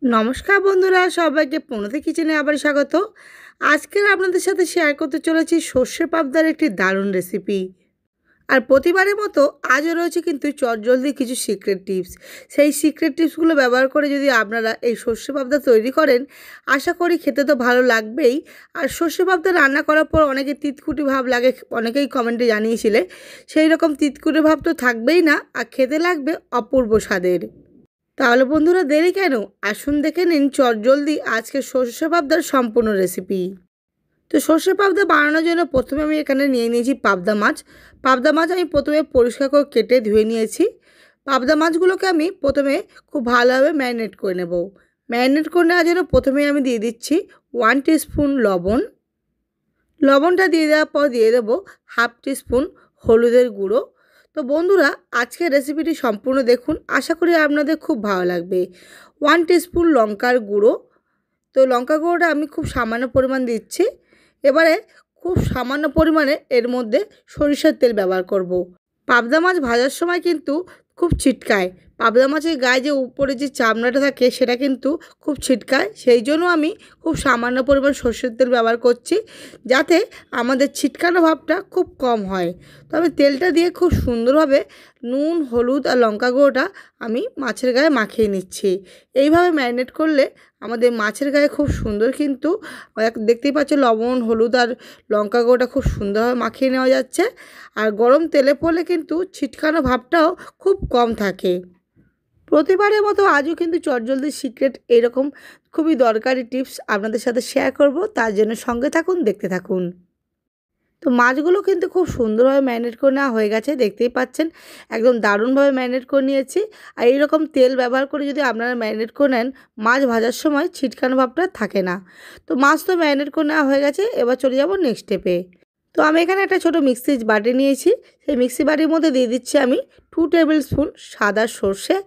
নমস্কার বন্ধুরা, সবাইকে পূর্ণতি কিচেনে আবার স্বাগত। আজকের আপনাদের সাথে শেয়ার করতে চলেছি সর্ষে পাবদার একটি দারুণ রেসিপি। আর প্রতিবারের মতো আজও রয়েছে কিন্তু চটজলদি কিছু সিক্রেট টিপস। সেই সিক্রেট টিপসগুলো ব্যবহার করে যদি আপনারা এই সর্ষে পাবদা তৈরি করেন, আশা করি খেতে তো ভালো লাগবেই। আর সর্ষে পাবদা রান্না করার পর অনেকে তিতকুটি ভাব লাগে, অনেকেই কমেন্টে জানিয়েছিলে। সেই রকম তিতকুটি ভাব তো থাকবেই না, আর খেতে লাগবে অপূর্ব স্বাদের। তাহলে বন্ধুরা দেরি কেন, আসুন দেখে নিন চটজলদি আজকে সর্ষে পাবদার সম্পূর্ণ রেসিপি। তো সর্ষে পাবদা বানানোর জন্য প্রথমে আমি এখানে নিয়ে নিয়েছি পাবদা মাছ। পাবদা মাছ আমি প্রথমে পরিষ্কার করে কেটে ধুয়ে নিয়েছি। পাবদা মাছগুলোকে আমি প্রথমে খুব ভালোভাবে ম্যারিনেট করে নেব। ম্যারিনেট করে নেওয়ার জন্য প্রথমে আমি দিয়ে দিচ্ছি 1 টিস্পুন লবণ। লবণটা দিয়ে দেওয়ার পর দিয়ে দেবো 1/2 টিস্পুন হলুদের গুঁড়ো। তো বন্ধুরা আজকের রেসিপিটি সম্পূর্ণ দেখুন, আশা করি আপনাদের খুব ভালো লাগবে। 1 টিস্পুন লঙ্কার গুঁড়ো। তো লঙ্কা গুঁড়োটা আমি খুব সামান্য পরিমাণ দিচ্ছি। এবারে খুব সামান্য পরিমাণে এর মধ্যে সরিষার তেল ব্যবহার করব। পাবদা মাছ ভাজার সময় কিন্তু খুব ছিটকায়। পাবদা মাছের গায়ে যে উপরে যে চামড়াটা থাকে সেটা কিন্তু খুব ছিটকায়, সেই জন্য আমি খুব সামান্য পরিমাণ সর্ষের তেল ব্যবহার করছি, যাতে আমাদের ছিটকানো ভাবটা খুব কম হয়। তো আমি তেলটা দিয়ে খুব সুন্দরভাবে নুন, হলুদ আর লঙ্কা গুঁড়োটা আমি মাছের গায়ে মাখিয়ে নিচ্ছি। এইভাবে ম্যারিনেট করলে আমাদের মাছের গায়ে খুব সুন্দর কিন্তু দেখতেই পাচ্ছ লবণ, হলুদ আর লঙ্কা গুঁড়োটা খুব সুন্দরভাবে মাখিয়ে নেওয়া যাচ্ছে। আর গরম তেলে পড়লে কিন্তু ছিটকানো ভাবটাও খুব কম থাকে। প্রতিবারের মতো আজও কিন্তু চটজলদি সিক্রেট এরকম খুবই দরকারি টিপস আপনাদের সাথে শেয়ার করব, তার জন্য সঙ্গে থাকুন, দেখতে থাকুন। তো মাছগুলো কিন্তু খুব সুন্দরভাবে ম্যারিনেট করে নেওয়া হয়ে গেছে, দেখতেই পাচ্ছেন একদম দারুণভাবে ম্যারিনেট করে নিয়েছি। আর এইরকম তেল ব্যবহার করে যদি আপনারা ম্যারিনেট করে নেন, মাছ ভাজার সময় ছিটকানো ভাবটা থাকে না। তো মাছ তো ম্যারিনেট করে নেওয়া হয়ে গেছে, এবার চলে যাব নেক্সট স্টেপে। তো আমি এখানে একটা ছোটো মিক্সি বাটি নিয়েছি। সেই মিক্সি বাটির মধ্যে দিয়ে দিচ্ছি আমি 2 টেবিল স্পুন সাদা সর্ষে।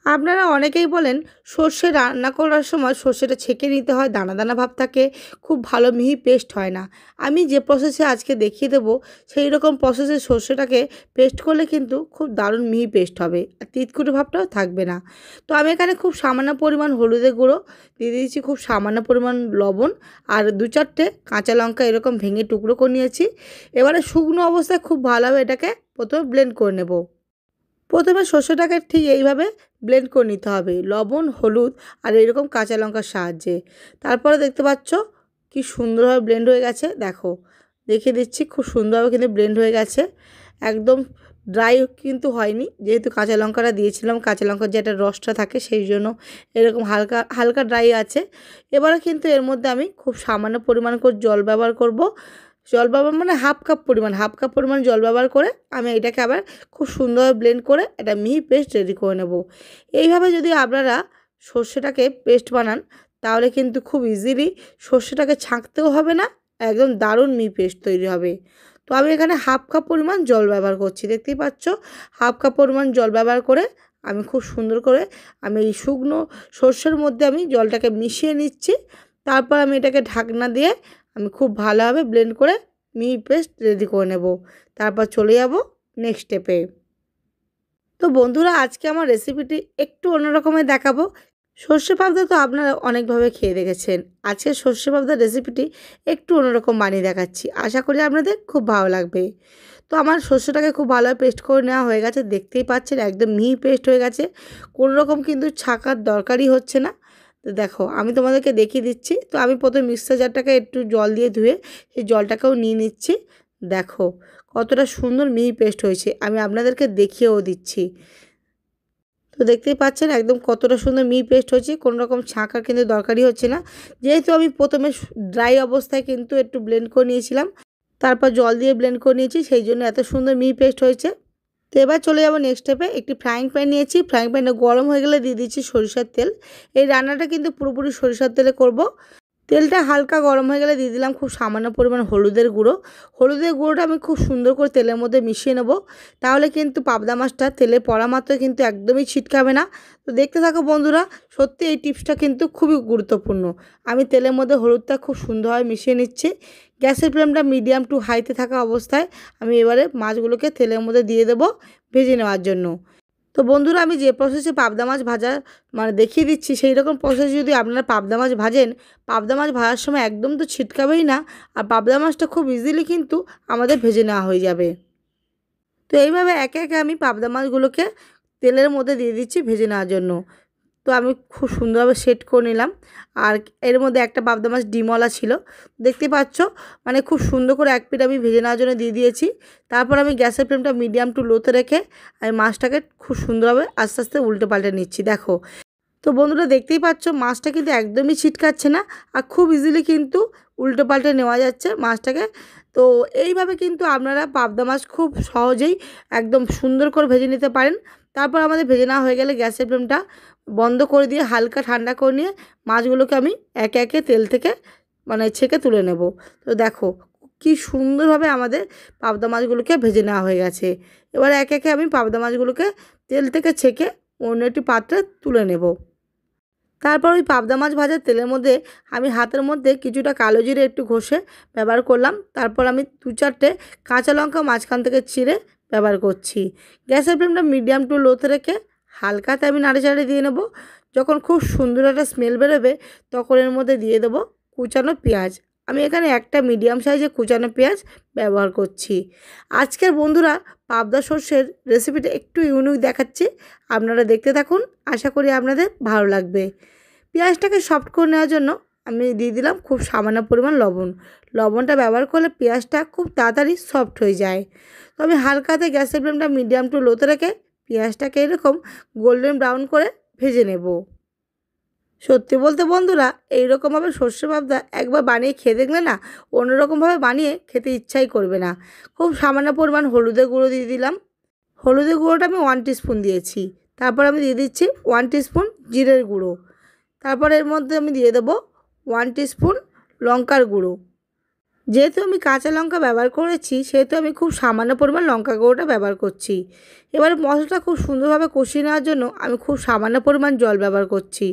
আপনারা অনেকেই বলেন সর্ষে রান্না করার সময় সর্ষেটা ছেঁকে নিতে হয়, দানা দানা ভাব থাকে, খুব ভালো মিহি পেস্ট হয় না। আমি যে প্রসেসে আজকে দেখিয়ে দেবো সেই রকম প্রসেসে সর্ষেটাকে পেস্ট করলে কিন্তু খুব দারুণ মিহি পেস্ট হবে, আর তিতকুটে ভাবটাও থাকবে না। তো আমি এখানে খুব সামান্য পরিমাণ হলুদের গুঁড়ো দিয়ে দিয়েছি, খুব সামান্য পরিমাণ লবণ আর 2-4টে কাঁচা লঙ্কা এরকম ভেঙে টুকরো করে নিয়েছি। এবারে শুকনো অবস্থায় খুব ভালোভাবে এটাকে প্রথমে ব্লেন্ড করে নেব। প্রথমে সর্ষেটাকে ঠিক এইভাবে ব্লেন্ড করে নিতে হবে লবণ, হলুদ আর এরকম কাঁচা লঙ্কার সাহায্যে। তারপরে দেখতে পাচ্ছ কি সুন্দরভাবে ব্লেন্ড হয়ে গেছে, দেখো দেখিয়ে দিচ্ছি, খুব সুন্দরভাবে কিন্তু ব্লেন্ড হয়ে গেছে। একদম ড্রাই কিন্তু হয়নি, যেহেতু কাঁচা লঙ্কাটা দিয়েছিলাম, কাঁচা লঙ্কার যে একটা রসটা থাকে সেই জন্য এরকম হালকা হালকা ড্রাই আছে। এবারে কিন্তু এর মধ্যে আমি খুব সামান্য পরিমাণ করে জল ব্যবহার করব। জল ব্যবহার মানে হাফ কাপ পরিমাণ জল ব্যবহার করে আমি এটাকে আবার খুব সুন্দরভাবে ব্লেন্ড করে একটা মিহি পেস্ট রেডি করে নেব। এইভাবে যদি আপনারা সর্ষেটাকে পেস্ট বানান, তাহলে কিন্তু খুব ইজিলি সর্ষেটাকে ছাঁকতেও হবে না, একদম দারুণ মিহি পেস্ট তৈরি হবে। তো আমি এখানে হাফ কাপ পরিমাণ জল ব্যবহার করছি, দেখতেই পাচ্ছ হাফ কাপ পরিমাণ জল ব্যবহার করে আমি খুব সুন্দর করে আমি এই শুকনো সর্ষের মধ্যে আমি জলটাকে মিশিয়ে নিচ্ছি। তারপর আমি এটাকে ঢাকনা দিয়ে আমি খুব ভালোভাবে ব্লেন্ড করে মিহি পেস্ট রেডি করে নেব। তারপর চলে যাব নেক্সট স্টেপে। তো বন্ধুরা আজকে আমার রেসিপিটি একটু অন্য রকমের দেখাবো। সর্ষে পাবদা তো আপনারা অনেকভাবে খেয়ে দেখেছেন, আজকে সর্ষে পাবদার রেসিপিটি একটু অন্যরকম বানিয়ে দেখাচ্ছি, আশা করি আপনাদের খুব ভালো লাগবে। তো আমার সর্ষেটাকে খুব ভালোভাবে পেস্ট করে নেওয়া হয়ে গেছে, দেখতেই পাচ্ছেন একদম মিহি পেস্ট হয়ে গেছে, কোনো রকম কিন্তু ছাকার দরকারই হচ্ছে না। তো দেখো আমি তোমাদেরকে দেখিয়ে দিচ্ছি। তো আমি প্রথমে মিক্সার জারটাকে একটু জল দিয়ে ধুয়ে সেই জলটাকেও নিয়ে নিচ্ছি। দেখো কতটা সুন্দর মিহি পেস্ট হয়েছে, আমি আপনাদেরকে দেখিয়েও দিচ্ছি। তো দেখতেই পাচ্ছেন একদম কতটা সুন্দর মিহি পেস্ট হয়েছে, কোনো রকম ছাঁকার কিন্তু দরকারই হচ্ছে না। যেহেতু আমি প্রথমে ড্রাই অবস্থায় কিন্তু একটু ব্লেন্ড করে নিয়েছিলাম, তারপর জল দিয়ে ব্লেন্ড করে নিয়েছি, সেই জন্য এত সুন্দর মিহি পেস্ট হয়েছে। তো এবার চলে যাব নেক্সট স্টেপে। একটি ফ্রাইং প্যান নিয়েছি, ফ্রাইং প্যানে গরম হয়ে গেলে দিয়ে দিচ্ছি সরিষার তেল। এই রান্নাটা কিন্তু পুরোপুরি সরিষার তেলে করব। তেলটা হালকা গরম হয়ে গেলে দিয়ে দিলাম খুব সামান্য পরিমাণ হলুদের গুঁড়ো। হলুদের গুঁড়োটা আমি খুব সুন্দর করে তেলের মধ্যে মিশিয়ে নেব, তাহলে কিন্তু পাবদা মাছটা তেলে পড়া মাত্র কিন্তু একদমই ছিটকাবে না। তো দেখতে থাকো বন্ধুরা, সত্যি এই টিপসটা কিন্তু খুবই গুরুত্বপূর্ণ। আমি তেলের মধ্যে হলুদটা খুব সুন্দরভাবে মিশিয়ে নিচ্ছি। গ্যাসের ফ্লেমটা মিডিয়াম টু হাইতে থাকা অবস্থায় আমি এবারে মাছগুলোকে তেলের মধ্যে দিয়ে দেবো ভেজে নেওয়ার জন্য। তো বন্ধুরা, আমি যে প্রসেসে পাবদা মাছ ভাজা মানে দেখিয়ে দিচ্ছি, সেই রকম প্রসেসে যদি আপনারা পাবদা মাছ ভাজেন, পাবদা মাছ ভাজার সময় একদম তো ছিটকাবেই না, আর পাবদা মাছটা খুব ইজিলি কিন্তু আমাদের ভেজে নেওয়া হয়ে যাবে। তো এইভাবে একে একে আমি পাবদা মাছগুলোকে তেলের মধ্যে দিয়ে দিচ্ছি ভেজে নেওয়ার জন্য। তো আমি খুব সুন্দরভাবে সেট করে নিলাম। আর এর মধ্যে একটা পাবদা মাছ ডিমওয়ালা ছিল, দেখতে পাচ্ছ, মানে খুব সুন্দর করে এক পিঠ আমি ভেজে নেওয়ার জন্য দিয়ে দিয়েছি। তারপর আমি গ্যাসের ফ্লেমটা মিডিয়াম টু লোতে রেখে আমি মাছটাকে খুব সুন্দরভাবে আস্তে আস্তে উল্টে পাল্টে নিচ্ছি। দেখো, তো বন্ধুরা দেখতেই পাচ্ছ মাছটা কিন্তু একদমই ছিটকাচ্ছে না, আর খুব ইজিলি কিন্তু উল্টো পাল্টে নেওয়া যাচ্ছে মাছটাকে। তো এইভাবে কিন্তু আপনারা পাবদা মাছ খুব সহজেই একদম সুন্দর করে ভেজে নিতে পারেন। তারপর আমাদের ভেজে নেওয়া হয়ে গেলে গ্যাসের ফ্লেমটা বন্ধ করে দিয়ে হালকা ঠান্ডা করে নিয়ে মাছগুলোকে আমি একে একে তেল থেকে মানে ছেঁকে তুলে নেব। তো দেখো কি সুন্দরভাবে আমাদের পাবদা মাছগুলোকে ভেজে নেওয়া হয়ে গেছে। এবার একে একে আমি পাবদা মাছগুলোকে তেল থেকে ছেঁকে অন্য একটি পাত্রে তুলে নেব। তারপর ওই পাবদা মাছ ভাজার তেলের মধ্যে আমি হাতের মধ্যে কিছুটা কালো জিরে একটু ঘষে ব্যবহার করলাম। তারপর আমি 2-4টে কাঁচা লঙ্কা মাঝখান থেকে চিড়ে ব্যবহার করছি। গ্যাসের ফ্লেমটা মিডিয়াম টু লোতে রেখে হালকাতে আমি নাড়াচাড়া দিয়ে নেব। যখন খুব সুন্দর একটা স্মেল বেরোবে তখন এর মধ্যে দিয়ে দেবো কুচানো পেঁয়াজ। আমি এখানে একটা মিডিয়াম সাইজে কুচানো পেঁয়াজ ব্যবহার করছি। আজকের বন্ধুরা পাবদা সর্ষের রেসিপিটা একটু ইউনিক দেখাচ্ছি, আপনারা দেখতে থাকুন, আশা করি আপনাদের ভালো লাগবে। পেঁয়াজটাকে সফট করে নেওয়ার জন্য আমি দিয়ে দিলাম খুব সামান্য পরিমাণ লবণ। লবণটা ব্যবহার করলে পেঁয়াজটা খুব তাড়াতাড়ি সফট হয়ে যায়। তো আমি হালকাতে গ্যাসের ফ্লেমটা মিডিয়াম টু লোতে রেখে পেঁয়াজটাকে এরকম গোল্ডেন ব্রাউন করে ভেজে নেব। সত্যি বলতে বন্ধুরা, এইরকমভাবে সর্ষে পাবদা একবার বানিয়ে খেয়ে দেখলে না অন্যরকমভাবে বানিয়ে খেতে ইচ্ছাই করবে না। খুব সামান্য পরিমাণ হলুদের গুঁড়ো দিয়ে দিলাম। হলুদের গুঁড়োটা আমি 1 টিস্পুন দিয়েছি। তারপর আমি দিয়ে দিচ্ছি 1 টিস্পুন জিরের গুঁড়ো। তারপর এর মধ্যে আমি দিয়ে দেবো 1 টিস্পুন লঙ্কার গুঁড়ো। যেহেতু আমি কাঁচা লঙ্কা ব্যবহার করেছি সেহেতু আমি খুব সামান্য পরিমাণ লঙ্কা গুঁড়োটা ব্যবহার করছি। এবার মশলাটা খুব সুন্দরভাবে কষিয়ে নেওয়ার জন্য আমি খুব সামান্য পরিমাণ জল ব্যবহার করছি।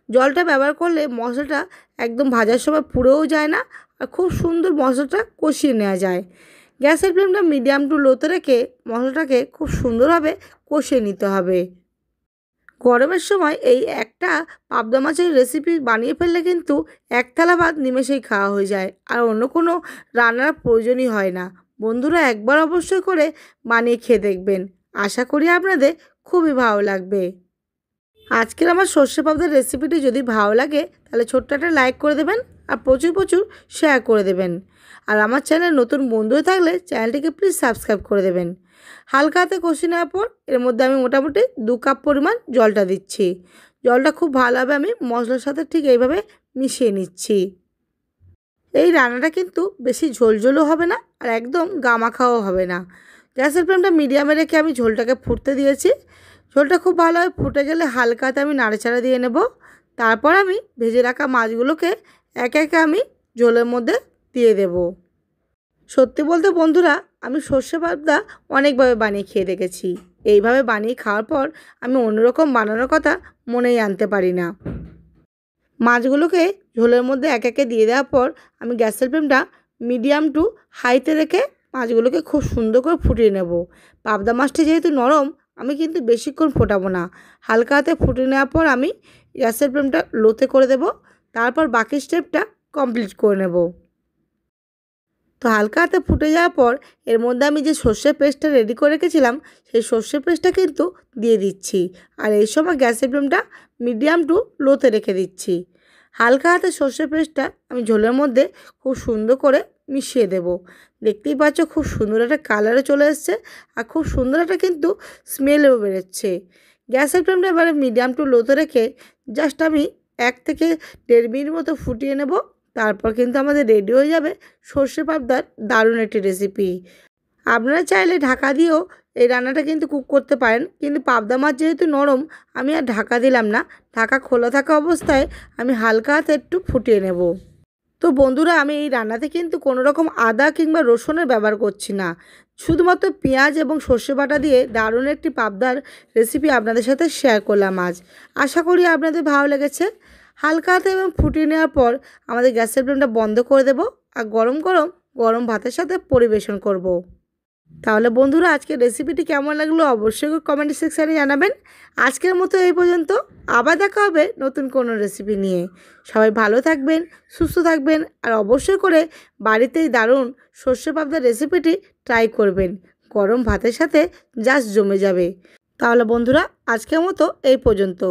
জলটা ব্যবহার করলে মশলাটা একদম ভাজার সময় পুড়েও যায় না, আর খুব সুন্দর মশলাটা কষিয়ে নেওয়া যায়। গ্যাসের ফ্লেমটা মিডিয়াম টু লোতে রেখে মশলাটাকে খুব সুন্দরভাবে কষিয়ে নিতে হবে। গরমের সময় এই একটা পাবদা মাছের রেসিপি বানিয়ে ফেললে কিন্তু এক থালা ভাত নিমেষেই খাওয়া হয়ে যায়, আর অন্য কোনো রান্নার প্রয়োজনই হয় না। বন্ধুরা একবার অবশ্যই করে বানিয়ে খেয়ে দেখবেন, আশা করি আপনাদের খুবই ভালো লাগবে। আজকের আমার সর্ষে পাবদার রেসিপিটি যদি ভালো লাগে তাহলে ছোট্ট একটা লাইক করে দেবেন, আর প্রচুর প্রচুর শেয়ার করে দেবেন। আর আমার চ্যানেল নতুন বন্ধু হয়ে থাকলে চ্যানেলটিকে প্লিজ সাবস্ক্রাইব করে দেবেন। হালকা হাতে কষিয়ে নেওয়ার পর এর মধ্যে আমি মোটামুটি 2 কাপ পরিমাণ জলটা দিচ্ছি। জলটা খুব ভালোভাবে আমি মশলার সাথে ঠিক এইভাবে মিশিয়ে নিচ্ছি। এই রান্নাটা কিন্তু বেশি ঝোলঝোলও হবে না, আর একদম গামাখাও হবে না। গ্যাসের ফ্লেমটা মিডিয়ামে রেখে আমি ঝোলটাকে ফুটতে দিয়েছি। ঝোলটা খুব ভালোভাবে ফুটে গেলে হালকাতে আমি নাড়াচাড়া দিয়ে নেব। তারপর আমি ভেজে রাখা মাছগুলোকে একে একে আমি ঝোলের মধ্যে দিয়ে দেব। সত্যি বলতে বন্ধুরা, আমি সর্ষে পাবদা অনেকভাবে বানিয়ে খেয়ে দেখেছি। এইভাবে বানিয়ে খাওয়ার পর আমি অন্যরকম বানানোর কথা মনেই আনতে পারি না। মাছগুলোকে ঝোলের মধ্যে একে একে দিয়ে দেওয়ার পর আমি গ্যাসের ফ্লেমটা মিডিয়াম টু হাইতে রেখে মাছগুলোকে খুব সুন্দর করে ফুটিয়ে নেব। পাবদা মাছটা যেহেতু নরম, আমি কিন্তু বেশিক্ষণ ফোটাবো না। হালকা হাতে ফুটিয়ে নেওয়ার পর আমি গ্যাসের ফ্লেমটা লোতে করে দেব। তারপর বাকি স্টেপটা কমপ্লিট করে নেব। তো হালকা হাতে ফুটে যাওয়ার পর এর মধ্যে আমি যে সর্ষের পেস্টটা রেডি করে রেখেছিলাম সেই সর্ষের পেস্টটা কিন্তু দিয়ে দিচ্ছি। আর এই সময় গ্যাসের ফ্লেমটা মিডিয়াম টু লোতে রেখে দিচ্ছি। হালকা হাতে সর্ষের পেস্টটা আমি ঝোলের মধ্যে খুব সুন্দর করে মিশিয়ে দেব। দেখতেই পাচ্ছ খুব সুন্দর একটা কালারও চলে এসছে, আর খুব সুন্দর একটা কিন্তু স্মেলও বেরোচ্ছে। গ্যাসের ফ্লেমটা এবারে মিডিয়াম টু লোতে রেখে জাস্ট আমি 1 থেকে 1.5 মিনিট মতো ফুটিয়ে নেব। তারপর কিন্তু আমাদের রেডি হয়ে যাবে সর্ষে পাবদার দারুণ একটি রেসিপি। আপনারা চাইলে ঢাকা দিয়েও এই রান্নাটা কিন্তু কুক করতে পারেন, কিন্তু পাবদা মাছ যেহেতু নরম আমি আর ঢাকা দিলাম না। ঢাকা খোলা থাকা অবস্থায় আমি হালকা হাতে একটু ফুটিয়ে নেব। তো বন্ধুরা, আমি এই রান্নাতে কিন্তু কোনো রকম আদা কিংবা রসুনের ব্যবহার করছি না। শুধুমাত্র পেঁয়াজ এবং সর্ষে বাটা দিয়ে দারুণ একটি পাবদার রেসিপি আপনাদের সাথে শেয়ার করলাম আজ। আশা করি আপনাদের ভালো লেগেছে। হালকা হাতে এবং ফুটিয়ে নেওয়ার পর আমাদের গ্যাসের ফ্লেমটা বন্ধ করে দেব, আর গরম গরম ভাতের সাথে পরিবেশন করব। তাহলে বন্ধুরা আজকের রেসিপিটি কেমন লাগলো অবশ্যই কমেন্ট সেকশানে জানাবেন। আজকের মতো এই পর্যন্ত, আবার দেখা হবে নতুন কোনো রেসিপি নিয়ে। সবাই ভালো থাকবেন, সুস্থ থাকবেন, আর অবশ্যই করে বাড়িতেই দারুণ সর্ষে পাবদার রেসিপিটি ট্রাই করবেন। গরম ভাতের সাথে জাস্ট জমে যাবে। তাহলে বন্ধুরা আজকের মতো এই পর্যন্ত।